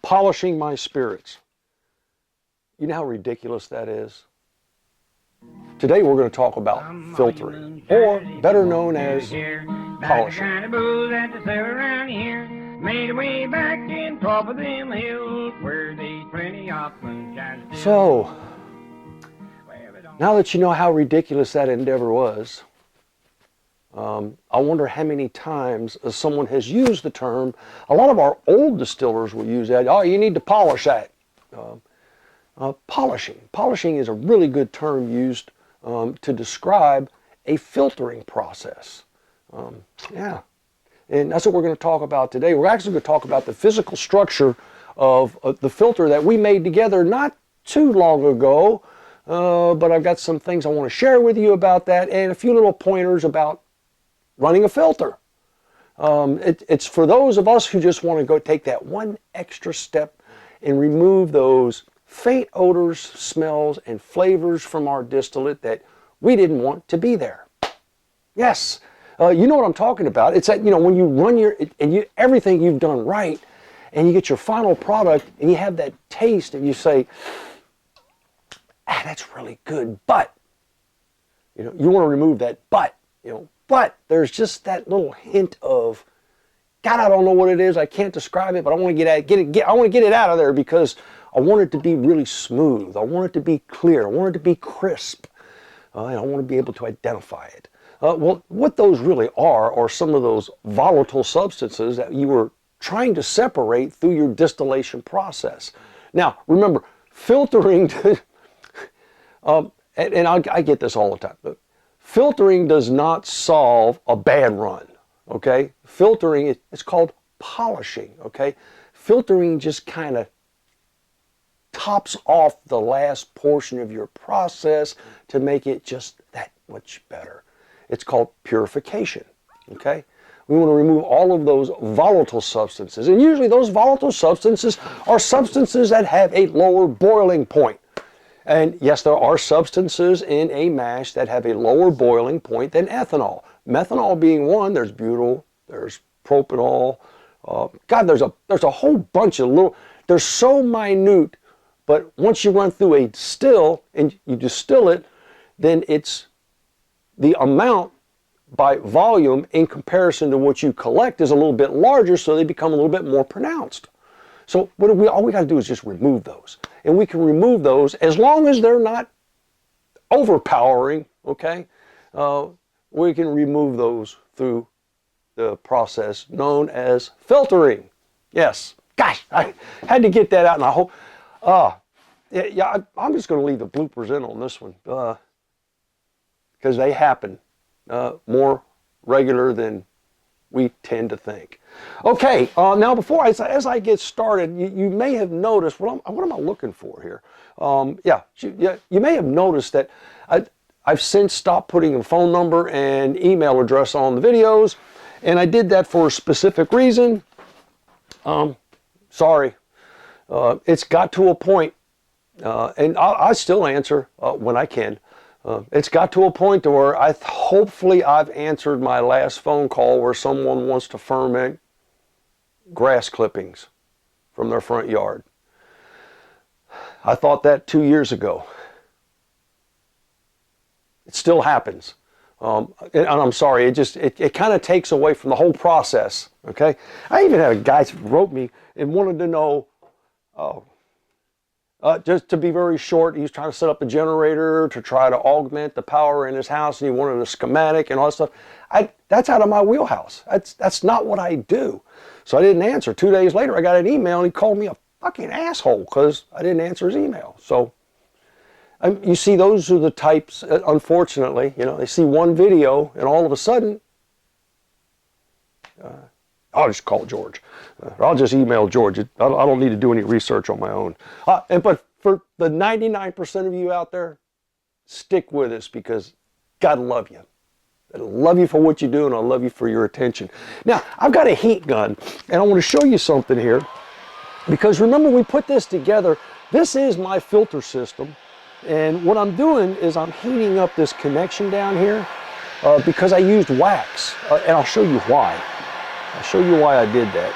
polishing my spirits. You know how ridiculous that is? Today we're going to talk about filtering, or better known as polishing. So, now that you know how ridiculous that endeavor was, I wonder how many times someone has used the term. A lot of our old distillers will use that. Oh, you need to polish that. Polishing. Polishing is a really good term used to describe a filtering process. Yeah, and that's what we're going to talk about today. We're actually going to talk about the physical structure of the filter that we made together not too long ago, but I've got some things I want to share with you about that and a few little pointers about running a filter. It's for those of us who just want to go take that one extra step and remove those faint odors, smells, and flavors from our distillate that we didn't want to be there. Yes, you know what I'm talking about. It's that, you know, when you run everything you've done right, and you get your final product, and you have that taste, and you say, ah, that's really good, but, you know, you want to remove that but, you know, but there's just that little hint of, God, I don't know what it is, I can't describe it, but I want to I want to get it out of there because I want it to be really smooth. I want it to be clear. I want it to be crisp. And I want to be able to identify it. Well, what those really are some of those volatile substances that you were trying to separate through your distillation process. Now, remember, filtering, I get this all the time, but filtering does not solve a bad run, okay? Filtering, it's called polishing, okay? Filtering just kind of tops off the last portion of your process to make it just that much better. It's called purification, okay? We want to remove all of those volatile substances, and usually those volatile substances are substances that have a lower boiling point. And yes, there are substances in a mash that have a lower boiling point than ethanol. Methanol being one, there's butyl, there's propanol. God, there's a whole bunch of little, they're so minute. But once you run through a distill and you distill it, then it's the amount by volume in comparison to what you collect is a little bit larger, so they become a little bit more pronounced. So all we got to do is just remove those. And we can remove those as long as they're not overpowering, okay? We can remove those through the process known as filtering. Yes, gosh, I had to get that out, and I hope... yeah, I'm just going to leave the bloopers in on this one because they happen more regular than we tend to think. Okay, now as I get started, you may have noticed, what am I looking for here? You may have noticed that I've since stopped putting a phone number and email address on the videos, and I did that for a specific reason. Sorry. It's got to a point, and I still answer when I can. It's got to a point to where hopefully I've answered my last phone call where someone wants to ferment grass clippings from their front yard. I thought that 2 years ago. It still happens. And I'm sorry, it kind of takes away from the whole process, okay? I even had a guy who wrote me and wanted to know, just to be very short, he was trying to set up a generator to try to augment the power in his house, and he wanted a schematic and all that stuff. That's out of my wheelhouse. That's not what I do. So I didn't answer. 2 days later, I got an email, and he called me a fucking asshole because I didn't answer his email. So you see, those are the types, unfortunately, you know, they see one video, and all of a sudden, I'll just call George. I'll just email George. I don't need to do any research on my own. But for the 99% of you out there, stick with us because God love you. I love you for what you do, and I love you for your attention. Now, I've got a heat gun, and I want to show you something here. Because remember, we put this together. This is my filter system. And what I'm doing is I'm heating up this connection down here because I used wax. And I'll show you why. I'll show you why I did that.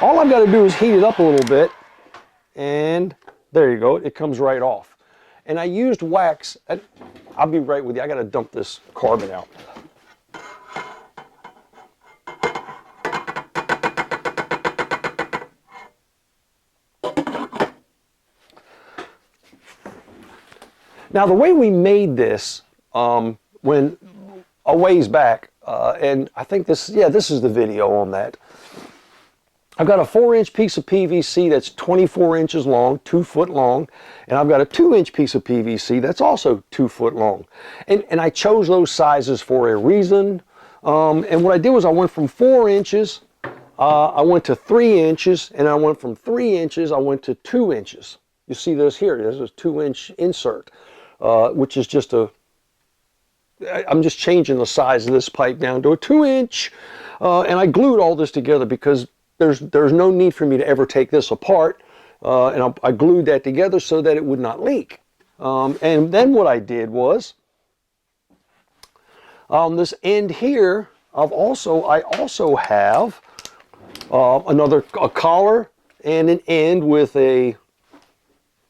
All I've got to do is heat it up a little bit, and there you go, it comes right off. And I used wax. I'll be right with you. I got to dump this carbon out. Now, the way we made this when a ways back, and I think this is the video on that. I've got a 4-inch piece of PVC that's 24 inches long, 2 foot long, and I've got a 2-inch piece of PVC that's also 2 foot long. And I chose those sizes for a reason. And what I did was I went from 4 inches, I went to 3 inches, and I went from 3 inches, I went to 2 inches. You see this here, this is a 2-inch insert, which is just I'm just changing the size of this pipe down to a 2-inch. And I glued all this together because there's no need for me to ever take this apart, and I glued that together so that it would not leak. And then what I did was, on this end here, I also have a collar and an end with a,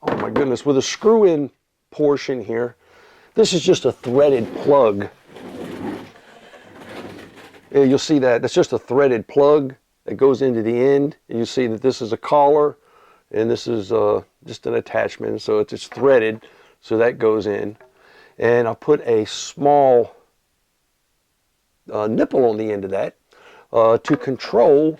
oh my goodness, with a screw-in portion here. This is just a threaded plug. Yeah, you'll see that. That's just a threaded plug that goes into the end, and you see that this is a collar, and this is just an attachment, so it's threaded, so that goes in. And I put a small nipple on the end of that to control.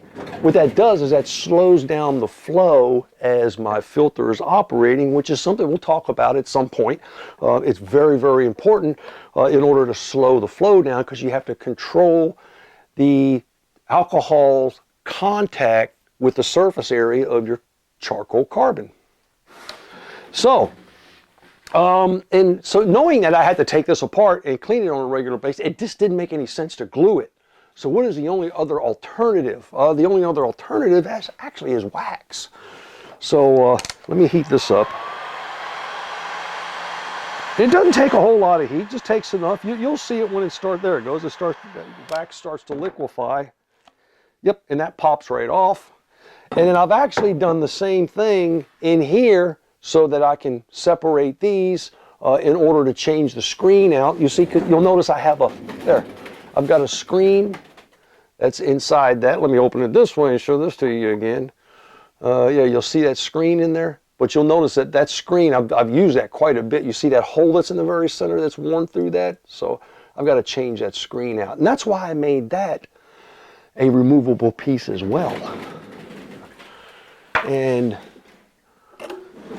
What that does is that slows down the flow as my filter is operating, which is something we'll talk about at some point. It's very, very important in order to slow the flow down, because you have to control the alcohol's contact with the surface area of your charcoal carbon. So, and so knowing that I had to take this apart and clean it on a regular basis, it just didn't make any sense to glue it. So what is the only other alternative? The only other alternative actually is wax. So let me heat this up. It doesn't take a whole lot of heat, just takes enough. You'll see it when it starts, there it goes, the wax starts to liquefy. Yep, and that pops right off. And then I've actually done the same thing in here so that I can separate these in order to change the screen out. You see, you'll notice I have I've got a screen that's inside that. Let me open it this way and show this to you again. Yeah, you'll see that screen in there. But you'll notice that that screen, I've used that quite a bit. You see that hole that's in the very center that's worn through that? So I've got to change that screen out. And that's why I made that a removable piece as well. And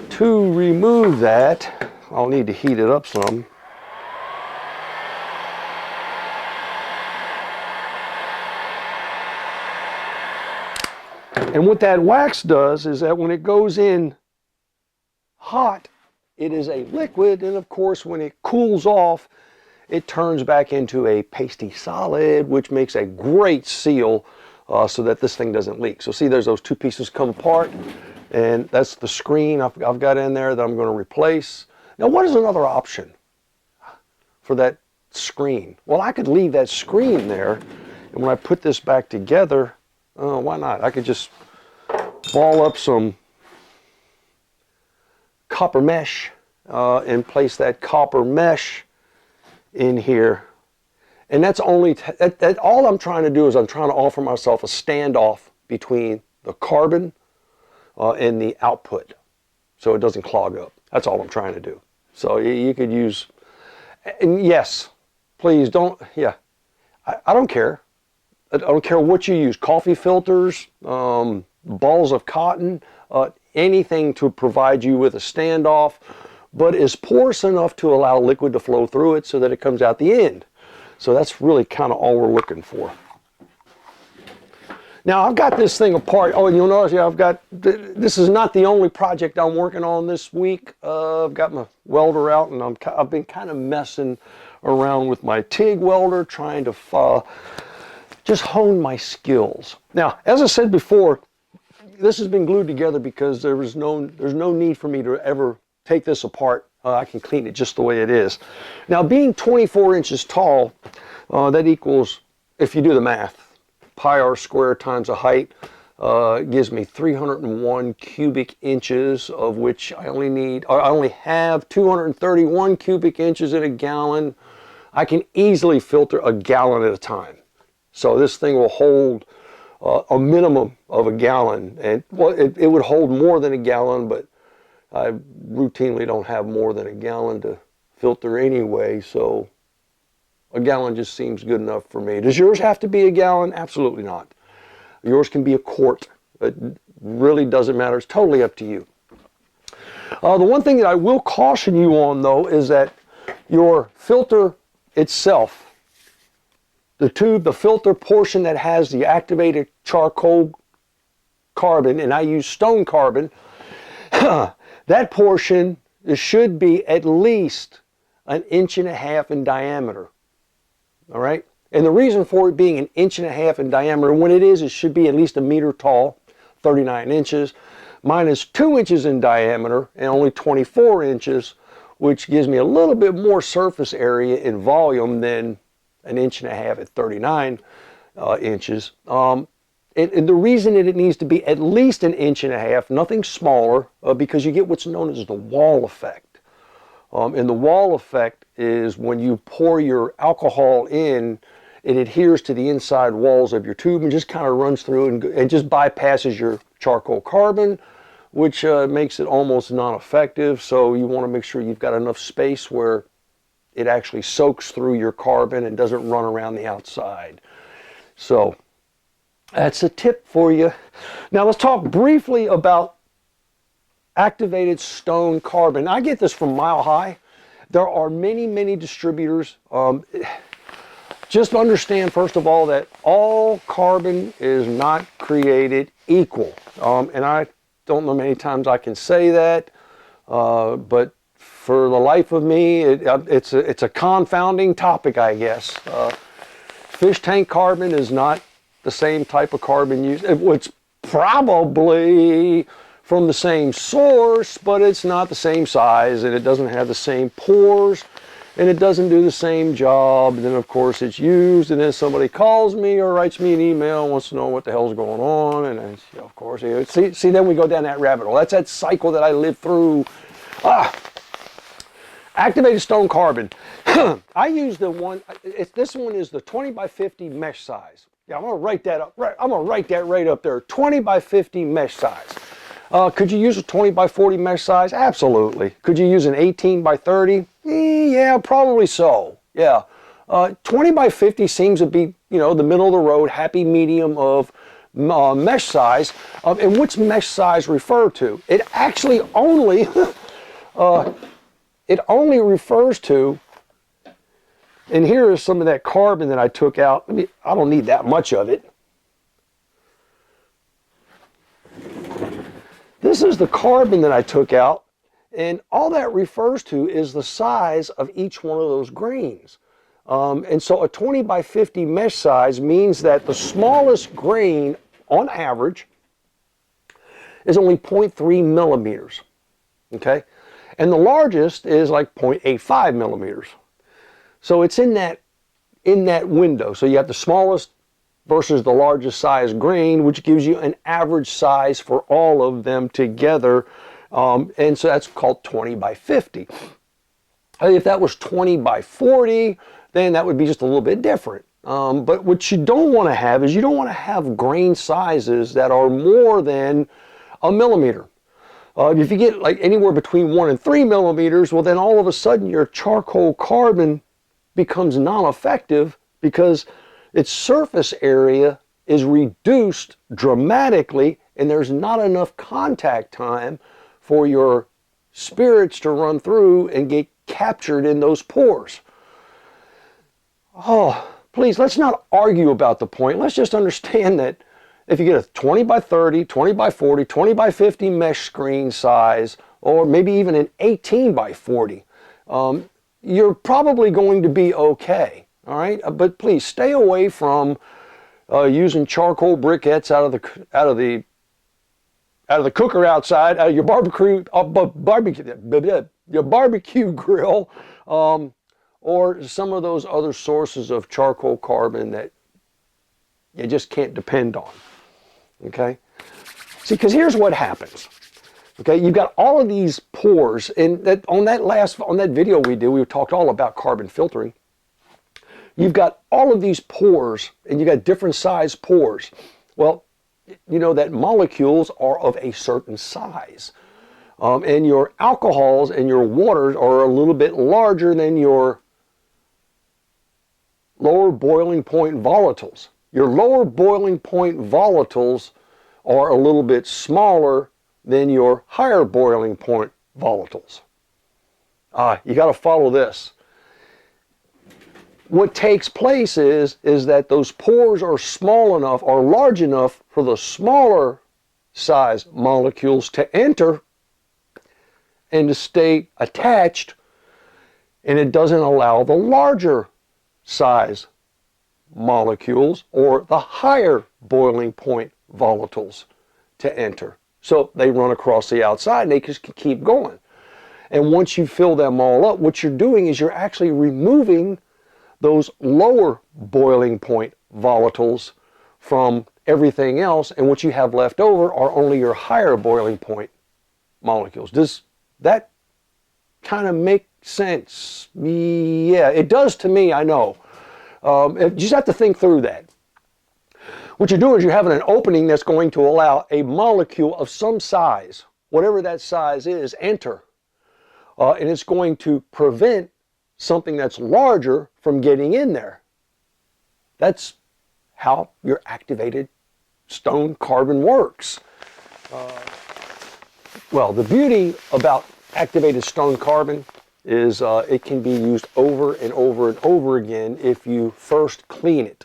to remove that, I'll need to heat it up some. And what that wax does is that when it goes in hot, it is a liquid, and of course when it cools off, it turns back into a pasty solid, which makes a great seal so that this thing doesn't leak. So see, there's those two pieces come apart, and that's the screen I've got in there that I'm going to replace. Now, what is another option for that screen? Well, I could leave that screen there, and when I put this back together, why not? I could just ball up some copper mesh and place that copper mesh in here, and that's only all I'm trying to do is I'm trying to offer myself a standoff between the carbon and the output, so it doesn't clog up. That's all I'm trying to do. So you could use, and yes, please don't. Yeah, I don't care. I don't care what you use. Coffee filters, balls of cotton, anything to provide you with a standoff, but is porous enough to allow liquid to flow through it so that it comes out the end. So that's really kind of all we're looking for. Now I've got this thing apart. Oh, and you'll notice, yeah, this is not the only project I'm working on this week. I've got my welder out, and I've been kind of messing around with my TIG welder, trying to just hone my skills. Now, as I said before, this has been glued together because there's no need for me to ever take this apart. I can clean it just the way it is. Now, being 24 inches tall, that equals, if you do the math, pi r squared times the height, gives me 301 cubic inches, of which I only have 231 cubic inches in a gallon. I can easily filter a gallon at a time. So this thing will hold a minimum of a gallon, and well, it would hold more than a gallon, but I routinely don't have more than a gallon to filter anyway, so a gallon just seems good enough for me. Does yours have to be a gallon? Absolutely not. Yours can be a quart. It really doesn't matter. It's totally up to you. The one thing that I will caution you on, though, is that your filter itself, the tube, the filter portion that has the activated charcoal carbon, and I use stone carbon, that portion should be at least 1.5 inches in diameter. All right? And the reason for it being 1.5 inches in diameter, when it should be at least 1 meter tall, 39 inches. Mine is 2 inches in diameter and only 24 inches, which gives me a little bit more surface area in volume than 1.5 inches at 39 inches. And the reason that it needs to be at least 1.5 inches, nothing smaller, because you get what's known as the wall effect. And the wall effect is when you pour your alcohol in, it adheres to the inside walls of your tube and just kind of runs through and just bypasses your charcoal carbon, which makes it almost non-effective. So you want to make sure you've got enough space where it actually soaks through your carbon and doesn't run around the outside. So that's a tip for you. Now let's talk briefly about activated stone carbon. I get this from Mile High. There are many, many distributors. Just understand, first of all, that all carbon is not created equal. And I don't know many times I can say that, but for the life of me, it's a confounding topic, I guess. Fish tank carbon is not the same type of carbon used. It's probably from the same source, but it's not the same size, and it doesn't have the same pores, and it doesn't do the same job. And then, of course, it's used, and then somebody calls me or writes me an email and wants to know what the hell's going on. And then, of course, see, then we go down that rabbit hole. That's that cycle that I lived through. Activated stone carbon. I use the one, this one is the 20 by 50 mesh size. Yeah, I'm going to write that up. I'm going to write that right up there. 20 by 50 mesh size. Could you use a 20 by 40 mesh size? Absolutely. Could you use an 18 by 30? Yeah, probably so. Yeah. 20 by 50 seems to be, the middle of the road, happy medium of mesh size. And what's mesh size refer to? It actually only, it only refers to, and here is some of that carbon that I took out. I don't need that much of it. This is the carbon that I took out, and all that refers to is the size of each one of those grains. And so a 20 by 50 mesh size means that the smallest grain on average is only 0.3 millimeters, okay? And the largest is like 0.85 millimeters. So it's in that window. So you have the smallest versus the largest size grain, which gives you an average size for all of them together. And so that's called 20 by 50. If that was 20 by 40, then that would be just a little bit different. But what you don't want to have is you don't want to have grain sizes that are more than a millimeter. If you get like anywhere between 1 and 3 millimeters, well then all of a sudden your charcoal carbon becomes non-effective because its surface area is reduced dramatically and there's not enough contact time for your spirits to run through and get captured in those pores. Oh, please, let's not argue about the point. Let's just understand that if you get a 20 by 30, 20 by 40, 20 by 50 mesh screen size, or maybe even an 18 by 40, you're probably going to be okay, all right? But please stay away from using charcoal briquettes out of the cooker outside, out of your barbecue grill, or some of those other sources of charcoal carbon that you just can't depend on. Okay? See, because here's what happens. Okay, you've got all of these pores, and on that video we did, we talked all about carbon filtering. You've got all of these pores, and you got different size pores. Well, you know that molecules are of a certain size. And your alcohols and your waters are a little bit larger than your lower boiling point volatiles. Your lower boiling point volatiles are a little bit smaller than your higher boiling point volatiles. You got to follow this. What takes place is that those pores are small enough or large enough for the smaller size molecules to enter and to stay attached, and it doesn't allow the larger size molecules or the higher boiling point volatiles to enter. So they run across the outside and they just keep going. And once you fill them all up, what you're doing is you're actually removing those lower boiling point volatiles from everything else, and what you have left over are only your higher boiling point molecules. Does that kind of make sense? Yeah, it does to me, I know. You just have to think through that. What you're doing is you're having an opening that's going to allow a molecule of some size, whatever that size is, enter. And it's going to prevent something that's larger from getting in there. That's how your activated stone carbon works. Well, the beauty about activated stone carbon is it can be used over and over and over again if you first clean it.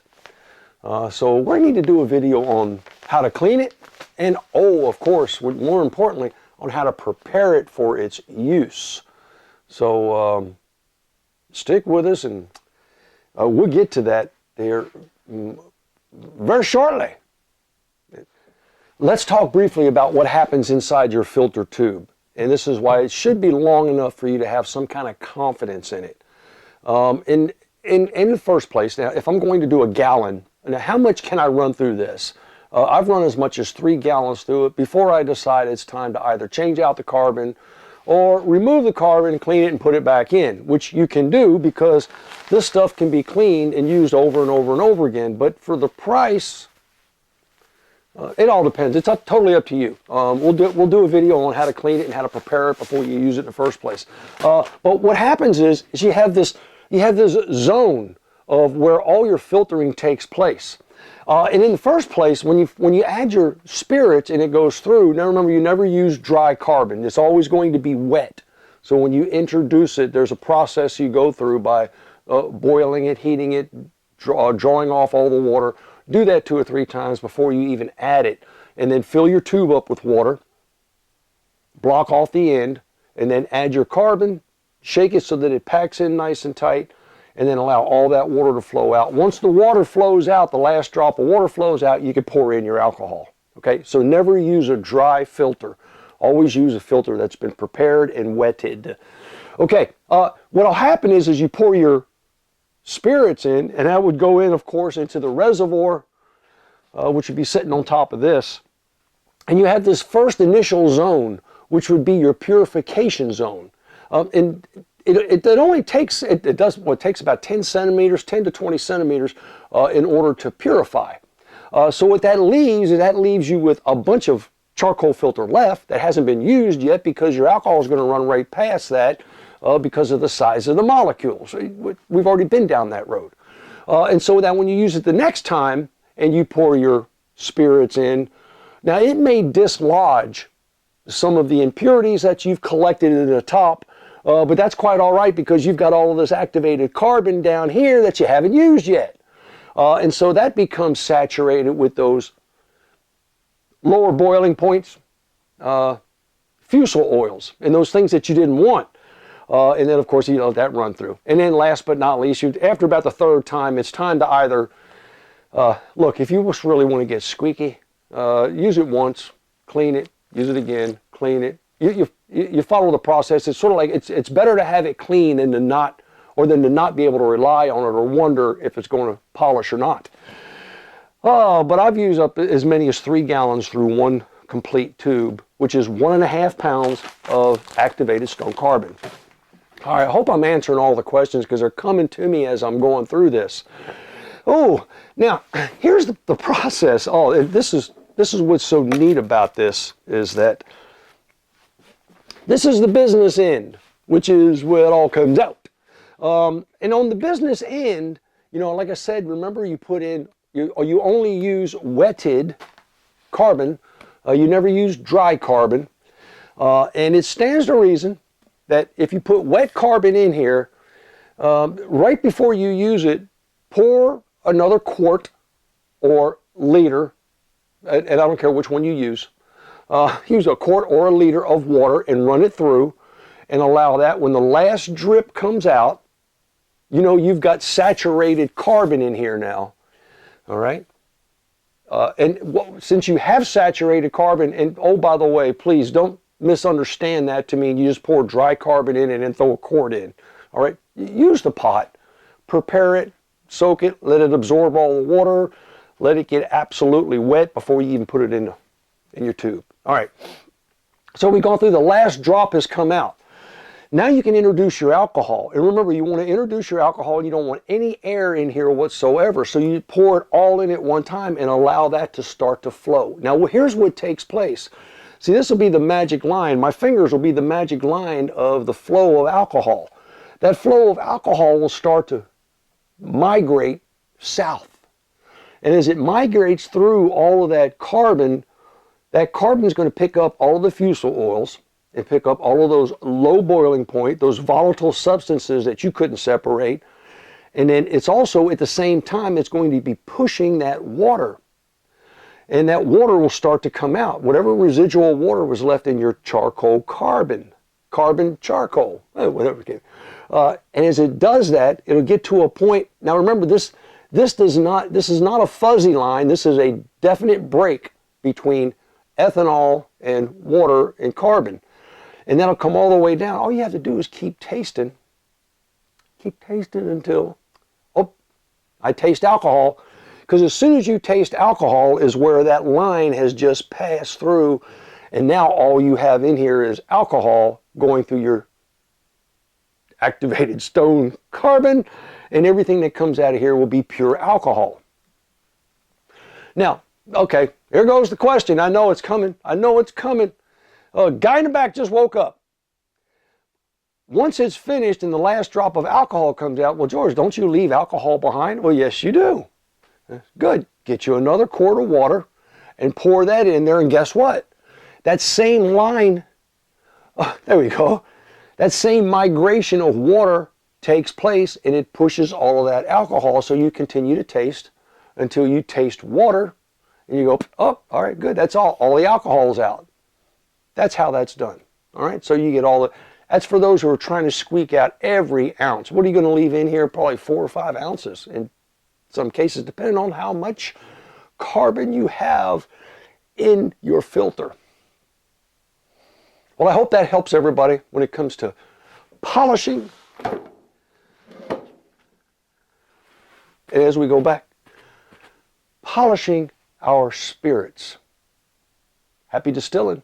So we're going to need to do a video on how to clean it, and of course, more importantly, on how to prepare it for its use. So stick with us, and we'll get to that there very shortly. Let's talk briefly about what happens inside your filter tube. And this is why it should be long enough for you to have some kind of confidence in it. In the first place, now, if I'm going to do a gallon, now how much can I run through this? I've run as much as 3 gallons through it before I decide it's time to either change out the carbon or remove the carbon, clean it, and put it back in, which you can do because this stuff can be cleaned and used over and over and over again. But for the price, it all depends. It's totally up to you. We'll do a video on how to clean it and how to prepare it before you use it in the first place. But what happens is you have this zone of where all your filtering takes place. And in the first place, when you add your spirits and it goes through, now remember, you never use dry carbon. It's always going to be wet. So when you introduce it, there's a process you go through by boiling it, heating it, drawing off all the water. Do that 2 or 3 times before you even add it. And then fill your tube up with water, block off the end, and then add your carbon, shake it so that it packs in nice and tight, and then allow all that water to flow out. Once the water flows out, the last drop of water flows out, you can pour in your alcohol. Okay, so never use a dry filter. Always use a filter that's been prepared and wetted. Okay, what'll happen is you pour your spirits in, and that would go in, of course, into the reservoir, which would be sitting on top of this. And you have this first initial zone, which would be your purification zone. And it only takes, it takes about 10 centimeters, 10 to 20 centimeters in order to purify. So what that leaves is that leaves you with a bunch of charcoal filter left that hasn't been used yet because your alcohol is going to run right past that because of the size of the molecules. We've already been down that road. And so that when you use it the next time and you pour your spirits in, now it may dislodge some of the impurities that you've collected at the top, but that's quite all right because you've got all of this activated carbon down here that you haven't used yet. And so that becomes saturated with those lower boiling points, fusel oils, and those things that you didn't want. And then, of course, you let that run through. And then last but not least, after about the 3rd time, it's time to either, look, if you just really want to get squeaky, use it once, clean it, use it again, clean it. You follow the process. It's sort of like it's better to have it clean than to not be able to rely on it or wonder if it's going to polish or not. But I've used up as many as 3 gallons through one complete tube, which is 1.5 pounds of activated stone carbon. All right, I hope I'm answering all the questions because they're coming to me as I'm going through this. Oh, now here's the process. Oh, this is what's so neat about this, is that this is the business end, which is where it all comes out. And on the business end, you know, like I said, remember you put in, you only use wetted carbon. You never use dry carbon. And it stands to reason that if you put wet carbon in here, right before you use it, pour another quart or liter, and I don't care which one you use, use a quart or a liter of water and run it through and allow that. When the last drip comes out, you know you've got saturated carbon in here now, all right? Since you have saturated carbon, and oh, by the way, please don't misunderstand that to mean you just pour dry carbon in and then throw a quart in, all right? Use the pot, prepare it, soak it, let it absorb all the water, let it get absolutely wet before you even put it in your tube. All right, so we've gone through, the last drop has come out. Now you can introduce your alcohol. And remember, you want to introduce your alcohol and you don't want any air in here whatsoever. So you pour it all in at one time and allow that to start to flow. Now here's what takes place. See, this will be the magic line. My fingers will be the magic line of the flow of alcohol. That flow of alcohol will start to migrate south. And as it migrates through all of that carbon is going to pick up all of the fusel oils and pick up all of those low boiling point, those volatile substances that you couldn't separate. And then it's also, at the same time, it's going to be pushing that water. And that water will start to come out. Whatever residual water was left in your charcoal carbon charcoal, whatever it came. And as it does that, it'll get to a point. Now remember, this is not a fuzzy line. This is a definite break between ethanol and water and carbon. And that'll come all the way down. All you have to do is keep tasting until, oh, I taste alcohol. Because as soon as you taste alcohol is where that line has just passed through, and now all you have in here is alcohol going through your activated stone carbon, and everything that comes out of here will be pure alcohol. Now, okay, here goes the question. I know it's coming. A guy in the back just woke up. Once it's finished and the last drop of alcohol comes out, well, George, don't you leave alcohol behind? Well, yes, you do. Good. Get you another quart of water and pour that in there, and guess what? That same line, there we go. That same migration of water takes place, and it pushes all of that alcohol, so you continue to taste until you taste water, and you go, oh, all right, good, that's all the alcohol's out. That's how that's done, all right? So you get that's for those who are trying to squeak out every ounce. What are you going to leave in here? Probably 4 or 5 ounces in some cases, depending on how much carbon you have in your filter. Well, I hope that helps everybody when it comes to polishing. And as we go back, polishing our spirits. Happy distilling.